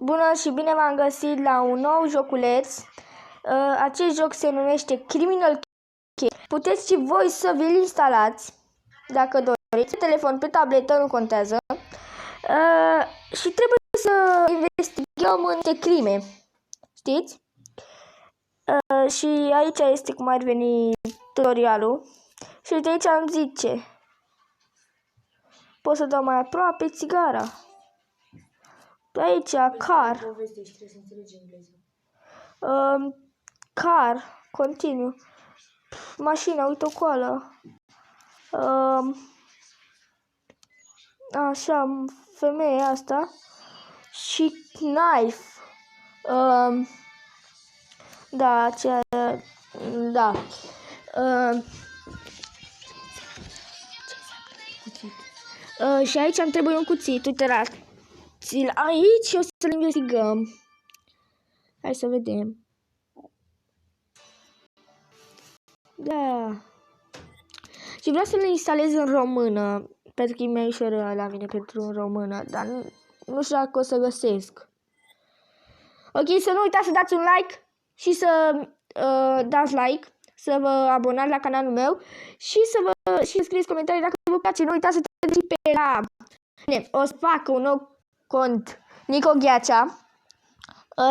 Bună și bine v-am găsit la un nou joculeț. Acest joc se numește Criminal Case. Puteți și voi să vi-l instalați dacă doriți. Pe telefon, pe tabletă, nu contează. Și trebuie să investigăm niște crime. Știți? Și aici este cum ar veni tutorialul. Și uite aici am zice. Pot să dau mai aproape țigara. Aici, car. Car, continuu. Mașina, uite-o coală. Așa, femeia asta. Și knife. Da, aceea, da. Și aici îmi trebuie un cuțit, uite, ți-l aici și o să-l investigăm. Hai să vedem. Da. Și vreau să-l instalez în română, pentru că e mai ușor la mine pentru în română, dar nu știu dacă o să găsesc. Ok, să nu uitați să dați un like și să dați like, să vă abonați la canalul meu și să scrieți comentarii dacă vă place. Nu uitați să treceți pe la... O să fac un nou cont Nico Gheacea.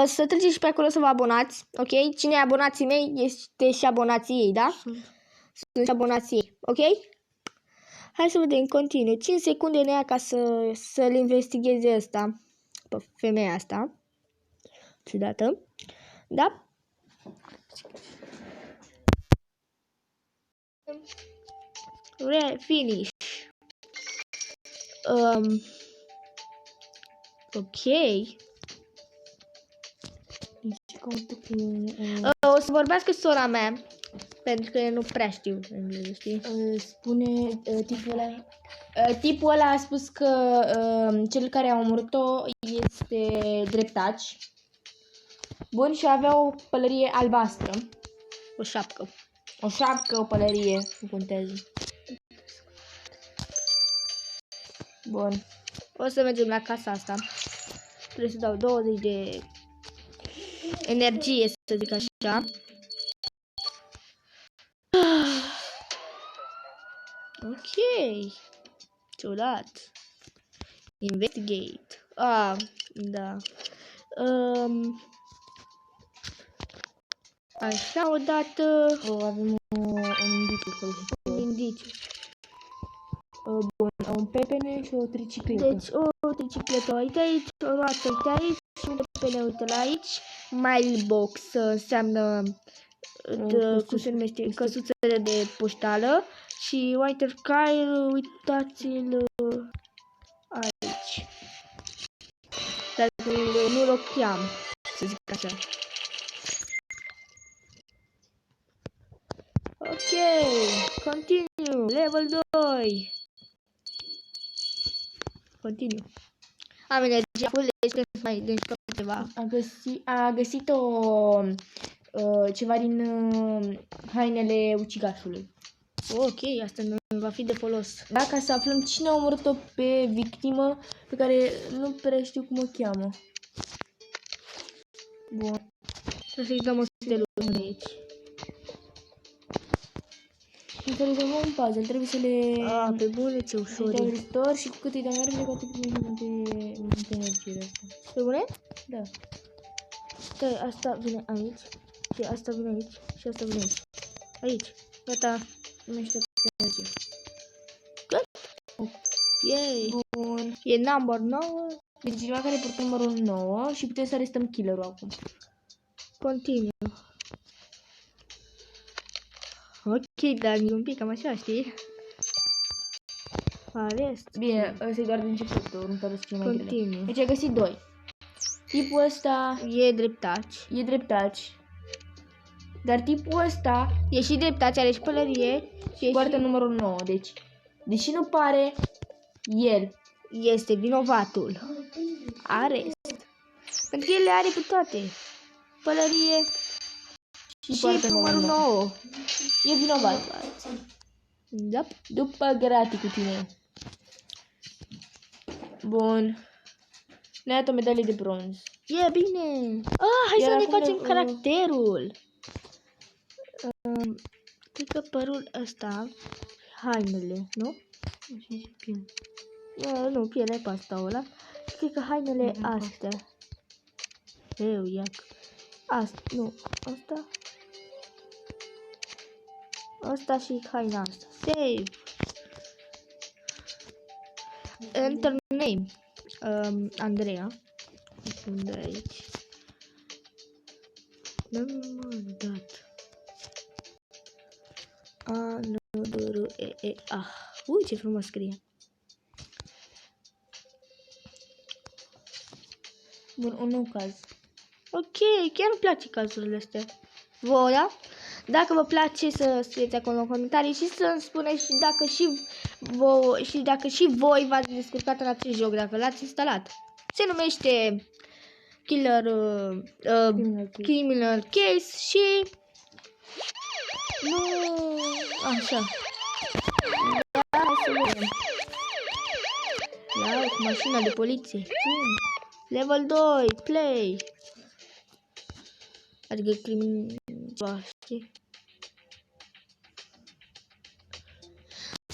Să treceți și pe acolo să vă abonați, ok? Cine e abonații mei este și abonații ei, da? Sunt și abonații ei, ok? Hai să vedem, continuu. 5 secunde în ea ca să-l investigheze ăsta, pe femeia asta. Ciudată. Da? Finish. Ok. O să vorbească sora mea, pentru că eu nu prea știu engleză, știi? Spune tipul ăla a spus că cel care a omorât-o este dreptaci. Bun, și avea o pălărie albastră. O șapcă. O șapcă, o pălărie, nu contează. Bun. O să mergem la casa asta. Trebuie să dau 20 de energie, să zic așa. Ok. Ciudat. Investigate. Da. Așa, odată. Avem un indiciu. Un indiciu. Bun, un pepene și o tricicletă. Deci, o tricicletă, uite aici, o roată, uite aici, și un pepene, uite la aici. Mailbox înseamnă, cum se numește, căsuțele de poștală. Și Whiter Car, uitați-l aici. Dar nu-l ocheam, să zic așa. Ok, continue, level 2. Continue. Am energia full, deci trebuie să mai descăm ceva. A găsit ceva din hainele ucigașului. Ok, asta nu va fi de folos. Da, ca să aflăm cine a omorât-o pe victimă, pe care nu prea știu cum o cheamă. Bun. Trebuie să-i dăm o steluță de aici. Și să rezolvăm un puzzle, trebuie să le... Pe bune, ce ușor e. Restore și cu cât îi dăm merge, cu atât primim multe energie asta. Pe bune? Da. Stai, asta vine aici. Și asta vine aici. Și asta vine aici. Aici. Gata. Numește energie. Good. Yay. Bun. E number 9. Deci cineva care purtă numărul 9 și putem să arestăm killerul acum. Continue. Ok, dar e un pic cam așa, știi? Arest. Bine, ăsta e doar de început, următorul să fie mai grele. Continue. Deci ai găsit 2. Tipul ăsta E dreptaci. e dreptaci. Dar tipul ăsta E și dreptaci, are și pălărie. Și poartă numărul 9. Deci, deși nu pare, el este vinovatul. Arest. Pentru că el le are pe toate. Pălărie și numărul 9. E vinovat. Da. După gratii cu tine. Bun. Ne-a dat o medalie de bronz. E bine! Hai Iar să ne acum facem ne- caracterul! Cred că părul ăsta, hainele, nu? Nu, pielea pe asta ăla. Cred că hainele astea. Eu, iac. Asta, nu, asta. Asta și haina asta. Save! Enter name. Andreea. Unde aici? Dă-mi dat. A, N, D, R, E, A. Ce frumos scrie. Bun, un nou caz. Ok, chiar îmi place cazurile astea. Vă, da? Dacă vă place să scrieți acolo în comentarii și să-mi spuneți și dacă și voi v-ați descurcat în acest joc, dacă l-ați instalat. Se numește Criminal Case și... Nu... Așa. Ia să vedem. Ia, cu mașina de poliție. Level 2, play. Adică știi?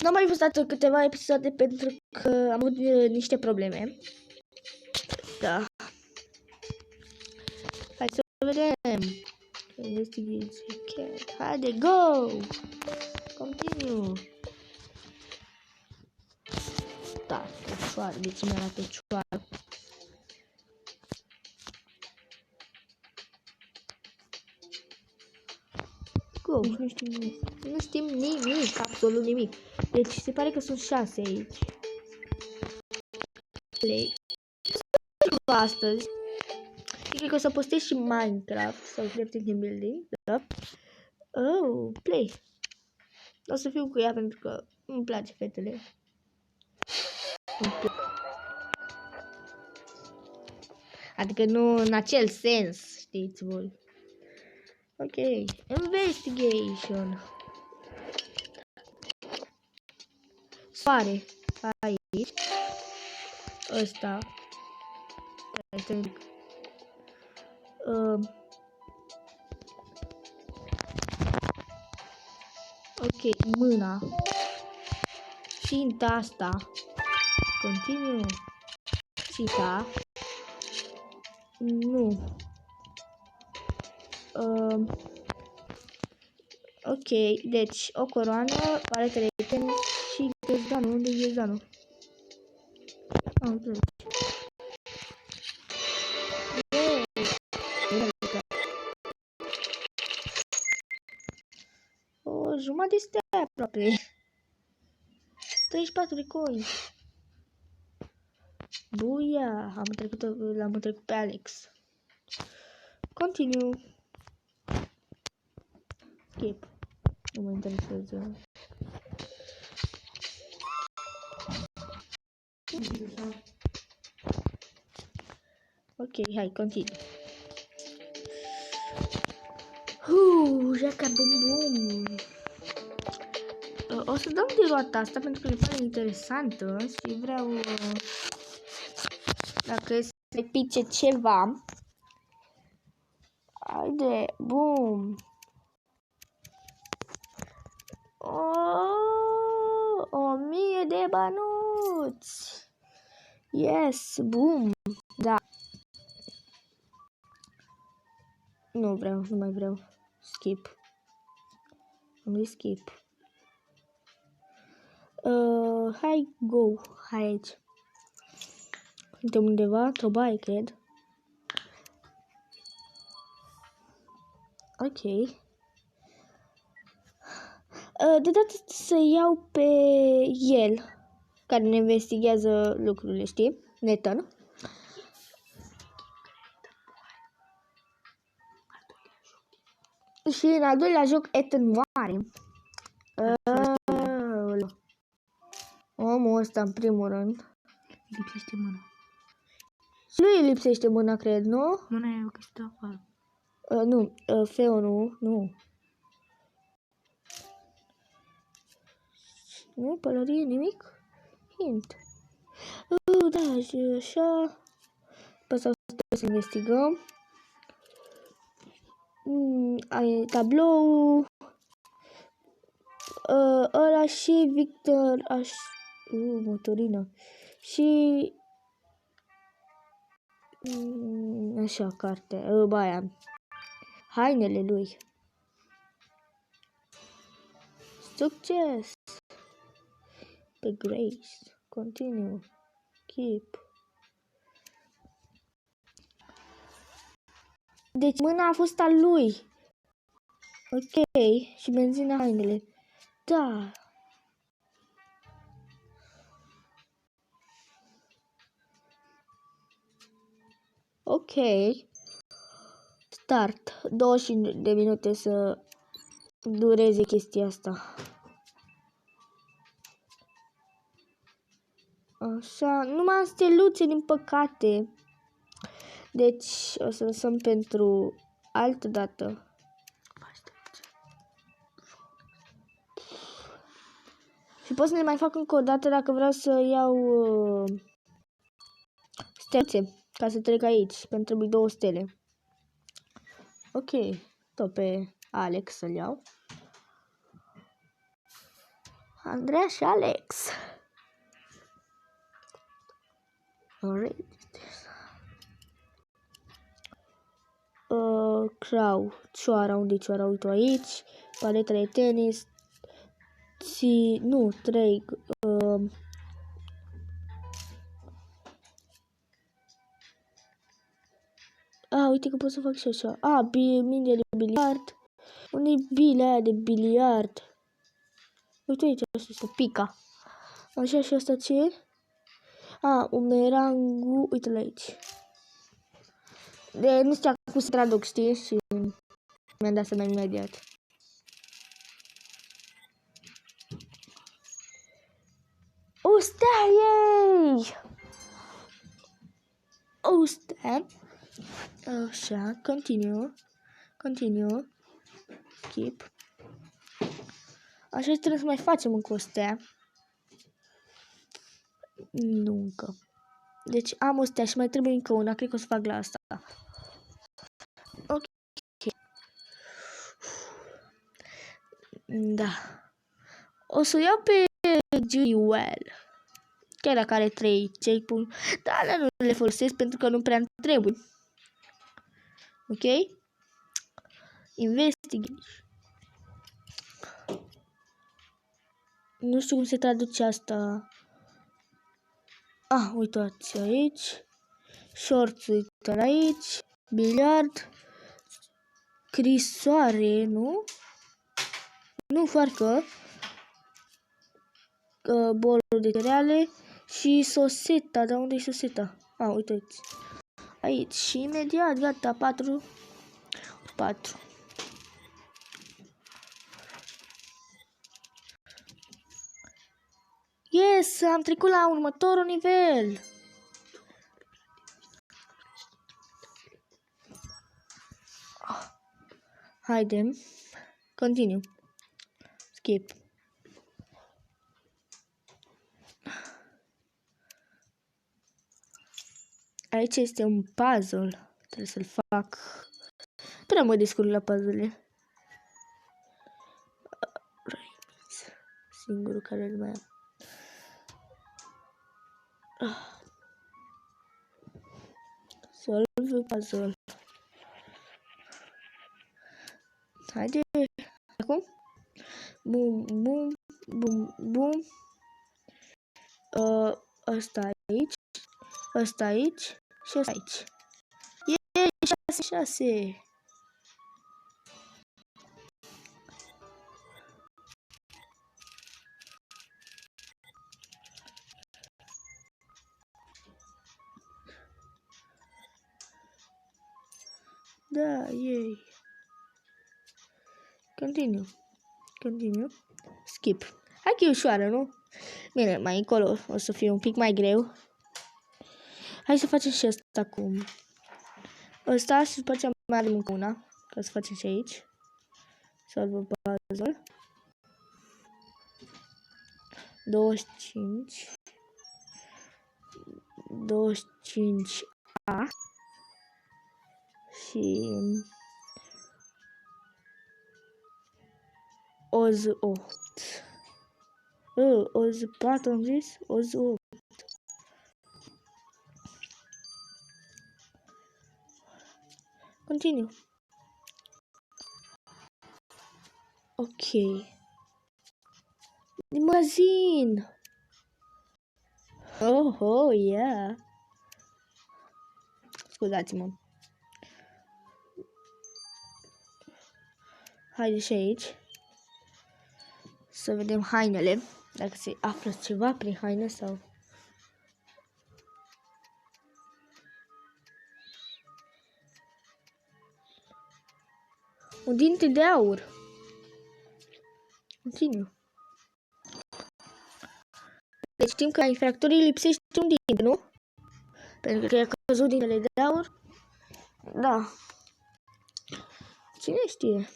N-am mai văzut câteva episoade pentru că am avut niște probleme. Da. Hai să vedem. Investigație. Cat. Haide, go! Continue. Da, ușoară. Deci mi arată ușoară. Go. Deci nu știu nimic. Nu știm nimic, absolut nimic. Deci se pare că sunt 6 aici. Play. Astăzi. Cred că o să postez și Minecraft sau Crafting and Building. Da. Oh, play. O să fiu cu ea pentru că îmi place fetele. Adică nu în acel sens, știți voi. Ok, investigation. Soare aici. Ăsta. Este ok, mâna. Cinta asta. Continue. Cinta. Nu. Ok, deci o coroană, paletele de tenis și ghezdanul. Unde e ghezdanul? Uite. O jumătate de stea aproape. 34 de coi. Buia, l-am trecut pe Alex. Continue. Skip. Nu mă interesează. Ok, hai, continue. Jaca bum bum. O să dăm de roata asta pentru că mi pare interesantă și vreau dacă se pice ceva. Haide, bum. 1000 de bănuți. Yes, bum. Da. Nu vreau, nu mai vreau. Skip. Am zis skip. Hai, go. Hai aici. Suntem undeva, într-o baie, cred. Ok. De data să iau pe el, care ne investigează lucrurile, știi? Nathan. Și în al doilea joc, Ethan moare. Omul ăsta, în primul rând. Lipsește mâna. Și lui îi lipsește mâna, cred, nu? Mâna e că stă afară. Nu, Feo nu. Nu, pălărie, nimic? Hint. Da, și așa. să investigăm. Ai tablou. Ăla și Victor motorină. Și așa, carte. Baia. Hainele lui. Succes! Pe Grace. Continue. Keep. Deci mâna a fost a lui. Ok. Și benzina hainele. Da. Ok. Start. 25 de minute să dureze chestia asta. Așa. Numai am steluțe, din păcate. Deci o să lăsăm pentru altă dată. Și pot să ne mai fac încă o dată dacă vreau să iau steluțe. Ca să trec aici. Pentru trebuie 2 stele. Ok. Tot pe Alex să-l iau. Andreea și Alex. Crow. Cioara. Unde-i cioara? Uite aici. Paleta de tenis. Nu, 3. Uite că pot să fac și așa. Minge de biliard. Unde-i bilea aia de biliard? Uite aici, asta este pica. Așa, și asta ce e? Umerangul. Uite-l aici. Nu știu cum să traduc, știi? Și mi-am dat seama imediat. O stea ei! O stea. Așa, continue. Skip. Așa trebuie să mai facem încă o stea. Nu încă. Deci am o stea și mai trebuie încă una. Cred că o să fac la asta. Ok. Da. O să iau pe Jewel. Chiar dacă are 3 checkpoint. Dar nu le folosesc pentru că nu prea trebuie. Ok? Investigation. Nu știu cum se traduce asta. Uitați aici. Shorts, uite aici. Biliard. Crisoare, nu? Nu, foarcă. Bolul de cereale. Și soseta. Dar unde e soseta? Uitați. Aici. Și imediat, gata, 4. Yes, am trecut la următorul nivel. Haide. Continue. Skip. Aici este un puzzle. Trebuie să-l fac. Prea mă descurc la puzzle. Singurul care îl mai am. Solve puzzle. Haide. Acum. Bum, bum, bum, bum. Ăsta aici. Ăsta aici. Și ăsta aici. E 6. Da, ei. Continue. Skip. Hai că e ușoară, nu? Bine, mai încolo o să fie un pic mai greu. Hai să facem și asta acum. Ăsta și după aceea mai avem încă una. Ca să facem și aici. Solve puzzle. 25. 25A. și Oz 8. Oz 4 am zis? Oz 8. Continue. Ok. Din magazin. Oh, yeah. Scuzați-mă. Haide și aici. Să vedem hainele. Dacă se află ceva prin haine sau... Un dinte de aur. Continuu. Deci știm că la infractorii lipsește un dinte, nu? Pentru că i-a căzut dintele de aur. Da. Cine știe?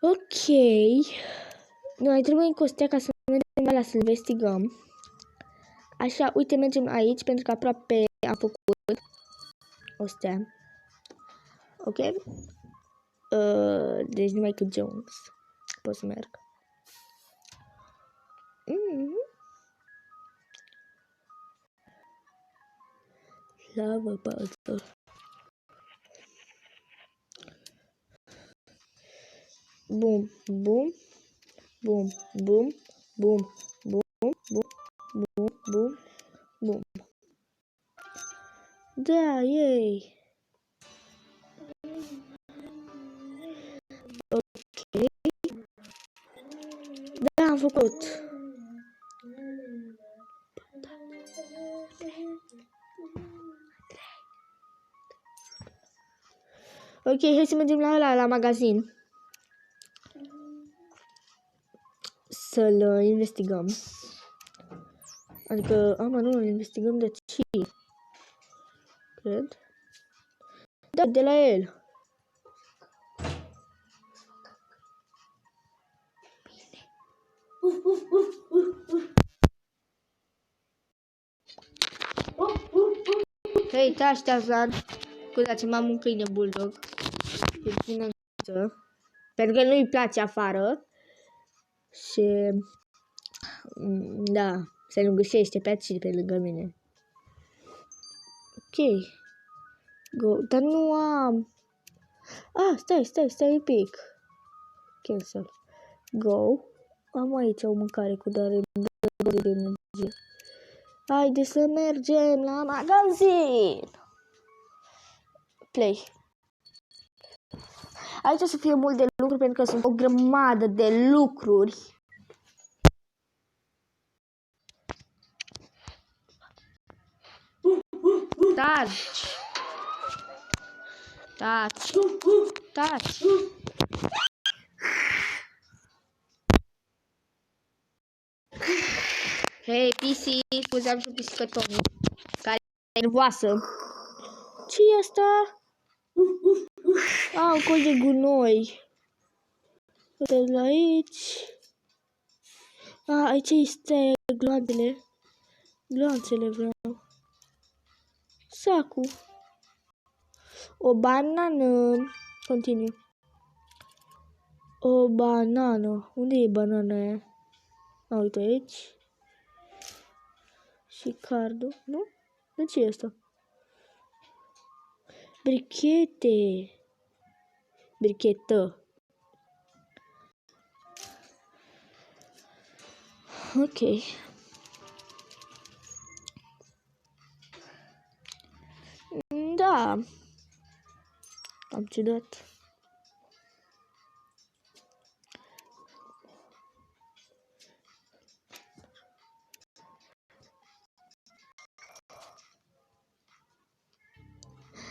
Ok. Noi trebuie în Costea ca să mergem la să investigăm. Așa, uite, mergem aici pentru că aproape am făcut o stea. Ok? Deci numai cu Jones pot să merg. Lava puzzle. Bum, bum, bum, bum, bum, bum, bum, bum, bum, bum. Da, yay! Ok. Da, am făcut. Ok, hai să mergem la magazin. Să-l investigăm. Adică, nu, îl investigăm de ce? Cred. Da, de la el. Hei, taci, Tarzan. Scuzați-mă, am un câine bulldog. E țină pentru că nu-i place afară. Și... da, se lungășește pe aici și pe lângă mine. Ok. Go. Dar nu am... stai un pic. Cancel. Go. Am aici o mâncare cu dare de energie. Haide să mergem la magazin. Play. Aici o să fie mult de lucru pentru că sunt o grămadă de lucruri. Taci. Taci. Taci. Hei, PC, scuze, am și o pisică Tommy, care e nervoasă. Ce e asta? Un col de gunoi. Uite la aici. Aici este gloanțele. Gloanțele vreau. Sacul. O banană. Continuu. O banană. Unde e banana aia? Uite aici. Și cardul, nu? De ce e asta? Brichete. Brichetă. Ok. Da. Am ciudat.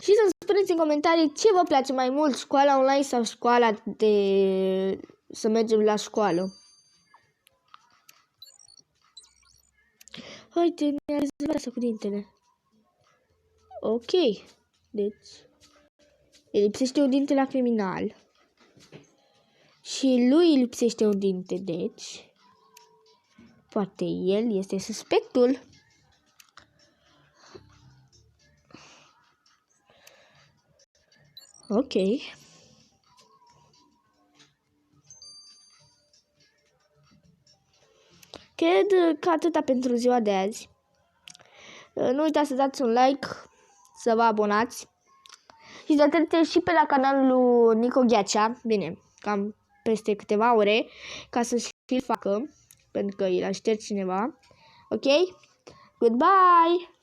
Și să spuneți în comentarii ce vă place mai mult, școala online sau școala de... să mergem la școală. Haide, mi-a rezolvat asta cu dintele. Ok. Deci... îi lipsește un dinte la criminal. Și lui îi lipsește un dinte, deci poate el este suspectul. Ok. Cred că atâta pentru ziua de azi. Nu uitați să dați un like, să vă abonați și să treceți și pe la canalul lui Nico Gheacea, bine, cam peste câteva ore, ca să și-l facă, pentru că îl aștept cineva. Ok? Goodbye!